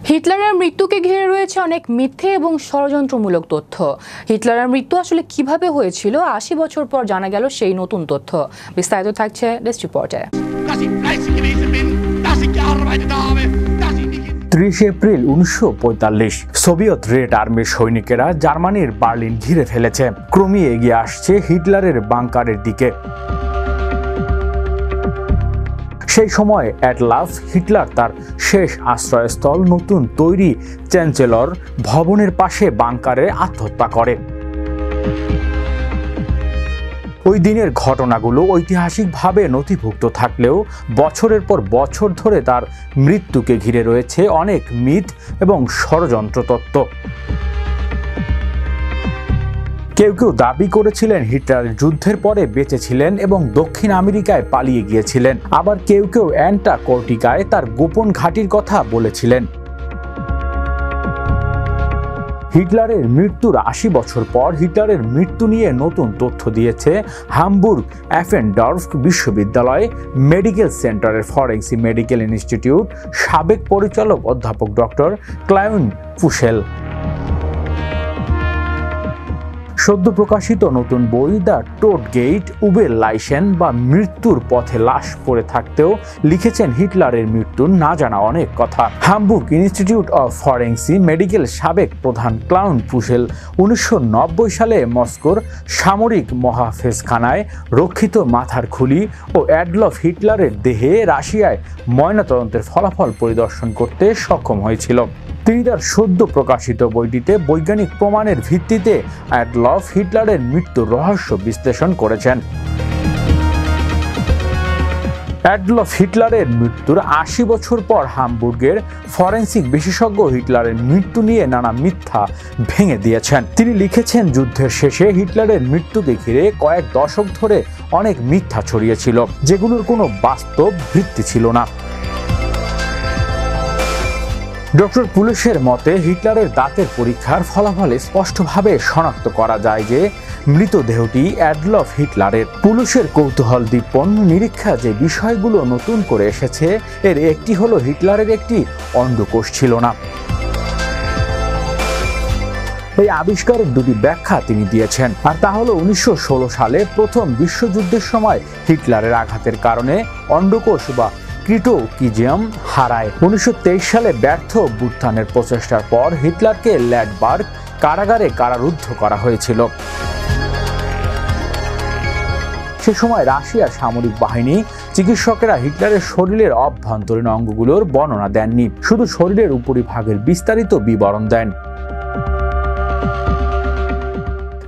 হিটলারের মৃত্যুকে ঘিরে রয়েছে অনেক মিথ্যে এবং ষড়যন্ত্রমূলক তথ্য। হিটলারের মৃত্যু আসলে কিভাবে হয়েছিল ৮০ বছর পর জানা গেল সেই নতুন তথ্য। বিস্তারিত থাকছে ডেস্ক রিপোর্টে। ৩০ এপ্রিল ১৯৪৫ সোভিয়েত রেড আর্মির সৈনিকেরা জার্মানির বার্লিন ঘিরে ফেলেছে। ক্রমেই এগিয়ে আসছে হিটলারের বাংকারের দিকে। সেই সময় অ্যাডলফ হিটলার তার শেষ আশ্রয়স্থল নতুন তৈরি চ্যান্সেলর ভবনের পাশে বাংকারে আত্মহত্যা করে। ওই দিনের ঘটনাগুলো ঐতিহাসিকভাবে নথিভুক্ত থাকলেও বছরের পর বছর ধরে তার মৃত্যুকে ঘিরে রয়েছে অনেক মিথ এবং ষড়যন্ত্র তত্ত্ব। কেউ কেউ দাবি করেছিলেন হিটলার যুদ্ধের পরে বেঁচে ছিলেন এবং দক্ষিণ আমেরিকায় পালিয়ে গিয়েছিলেন। আবার কেউ কেউ অ্যান্টার্কটিকায় তার গোপন ঘাঁটির কথা বলেছিলেন। হিটলারের মৃত্যুর ৮০ বছর পর হিটলারের মৃত্যু নিয়ে নতুন তথ্য দিয়েছে হামবুর্গ অ্যাফেনডর্ফ বিশ্ববিদ্যালয় মেডিকেল সেন্টারের ফরেন্সিক মেডিকেল ইনস্টিটিউট সাবেক পরিচালক অধ্যাপক ডক্টর ক্লাউন পুশেল। সদ্য প্রকাশিত নতুন বই দ্য টোডগেট উবেলাইশেন বা মৃত্যুর পথে লাশ পড়ে থাকতেও লিখেছেন হিটলারের মৃত্যুর না জানা অনেক কথা। Hamburg institute of forensic medical সাবেক প্রধান ক্লাউন পুশেল ১৯৯০ সালে মস্কোর সামরিক মহাফেজখানায় রক্ষিত মাথার খুলি ও অ্যাডলফ হিটলারের দেহে রাশিয়ায় ময়নাতদন্তের ফলাফল পরিদর্শন করতে সক্ষম হয়েছিল। তিনি তার সদ্য প্রকাশিত বইটিতে বৈজ্ঞানিক প্রমাণের ভিত্তিতে অ্যাডলফ হিটলারের মৃত্যুর রহস্য বিশ্লেষণ করেছেন। অ্যাডলফ হিটলারের মৃত্যুর ৮০ বছর পর হামবুর্গের ফরেন্সিক বিশেষজ্ঞ হিটলারের মৃত্যু নিয়ে নানা মিথ্যা ভেঙে দিয়েছেন। তিনি লিখেছেন, যুদ্ধের শেষে হিটলারের মৃত্যুকে ঘিরে কয়েক দশক ধরে অনেক মিথ্যা ছড়িয়েছিল, যেগুলোর কোনো বাস্তব ভিত্তি ছিল না। ডক্টর পুলেশের মতে হিটলারের দাঁতের পরীক্ষার ফলাফলে স্পষ্টভাবে শনাক্ত করা যায় যে মৃতদেহটি অ্যাডলফ হিটলারের। পুলেশের কৌতূহলদীপন নিরীক্ষা যে বিষয়গুলো নতুন করে এসেছে এর একটি হলো হিটলারের একটি অন্ডকোষ ছিল না। এই আবিষ্কারের দুটি ব্যাখ্যা তিনি দিয়েছেন, আর তা হলো ১৯১৬ সালে প্রথম বিশ্বযুদ্ধের সময় হিটলারের আঘাতের কারণে অন্ডকোষ বা ক্রিটোকিজিয়াম হারায়। ১৯২৩ সালে ব্যর্থ অভ্যুত্থানের প্রচেষ্টার পর হিটলারকে ল্যাডবার্গ কারাগারে কারারুদ্ধ করা হয়েছিল। সে সময় রাশিয়ার সামরিক বাহিনী চিকিৎসকেরা হিটলারের শরীরের অভ্যন্তরীণ অঙ্গগুলোর বর্ণনা দেননি, শুধু শরীরের উপরিভাগের বিস্তারিত বিবরণ দেন।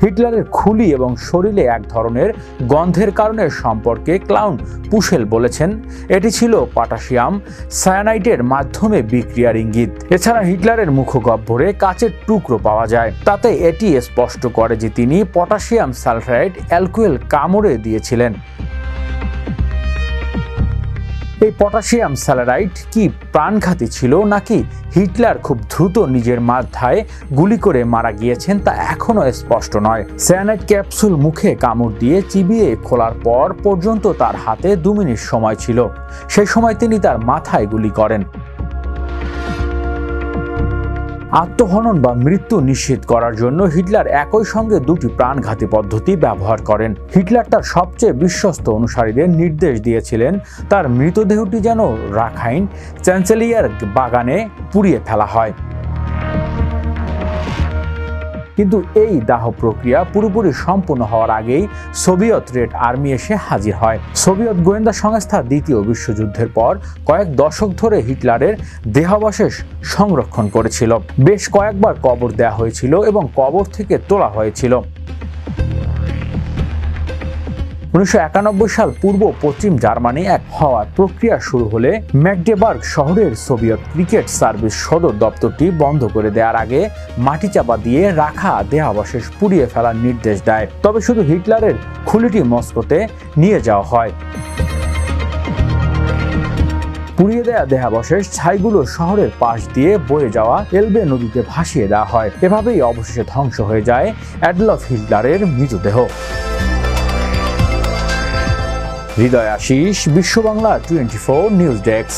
হিটলারের খুলি এবং শরীরে এক ধরনের গন্ধের কারণে সম্পর্কে ক্লাউন পুশেল বলেছেন, এটি ছিল পটাশিয়াম সায়ানাইডের মাধ্যমে বিক্রিয়ার ইঙ্গিত। এছাড়া হিটলারের মুখগহ্বরে কাচের টুকরো পাওয়া যায়, তাতে এটি স্পষ্ট করে যে তিনি পটাশিয়াম সালফাইড অ্যালকোহল কামড়ে দিয়েছিলেন। এই পটাশিয়াম সালফাইড কি প্রাণঘাতী ছিল নাকি হিটলার খুব দ্রুত নিজের মাথায় গুলি করে মারা গিয়েছেন তা এখনো স্পষ্ট নয়। সায়ানাইড ক্যাপসুল মুখে কামড় দিয়ে চিবিয়ে খোলার পর পর্যন্ত তার হাতে ২ মিনিট সময় ছিল। সেই সময় তিনি তার মাথায় গুলি করেন। আত্মহনন বা মৃত্যু নিশ্চিত করার জন্য হিটলার একই সঙ্গে দুটি প্রাণঘাতী পদ্ধতি ব্যবহার করেন। হিটলার তার সবচেয়ে বিশ্বস্ত অনুসারীদের নির্দেশ দিয়েছিলেন তার মৃতদেহটি যেন রাখাইন চ্যান্সেলিয়ার বাগানে পুড়িয়ে ফেলা হয়। কিন্তু এই দাহ প্রক্রিয়া পুরোপুরি সম্পূর্ণ হওয়ার আগেই সোভিয়েত রেড আর্মি এসে হাজির হয়। সোভিয়েত গোয়েন্দা সংস্থা দ্বিতীয় বিশ্বযুদ্ধের পর কয়েক দশক ধরে হিটলারের দেহাবশেষ সংরক্ষণ করেছিল। বেশ কয়েকবার কবর দেওয়া হয়েছিল এবং কবর থেকে তোলা হয়েছিল। ১৯৯১ সাল পূর্ব পশ্চিম জার্মানি এক হওয়ার প্রক্রিয়া শুরু হলে ম্যাগডেবার্গ শহরের সোভিয়েত ক্রিকেট সার্ভিস সদর দপ্তরটি বন্ধ করে দেওয়ার আগে মাটি চাপা দিয়ে রাখা দেহাবশেষ পুড়িয়ে ফেলার নির্দেশ দেয়। তবে শুধু হিটলারের খুলিটি মস্কোতে নিয়ে যাওয়া হয়। পুড়িয়ে দেয়া দেহাবশেষ ছাইগুলো শহরের পাশ দিয়ে বয়ে যাওয়া এলবে নদীতে ভাসিয়ে দেওয়া হয়। এভাবেই অবশেষে ধ্বংস হয়ে যায় অ্যাডলফ হিটলারের মৃতদেহ। হৃদয় আশিস, বিশ্ব বাংলা 24 নিউজ ডেস্ক।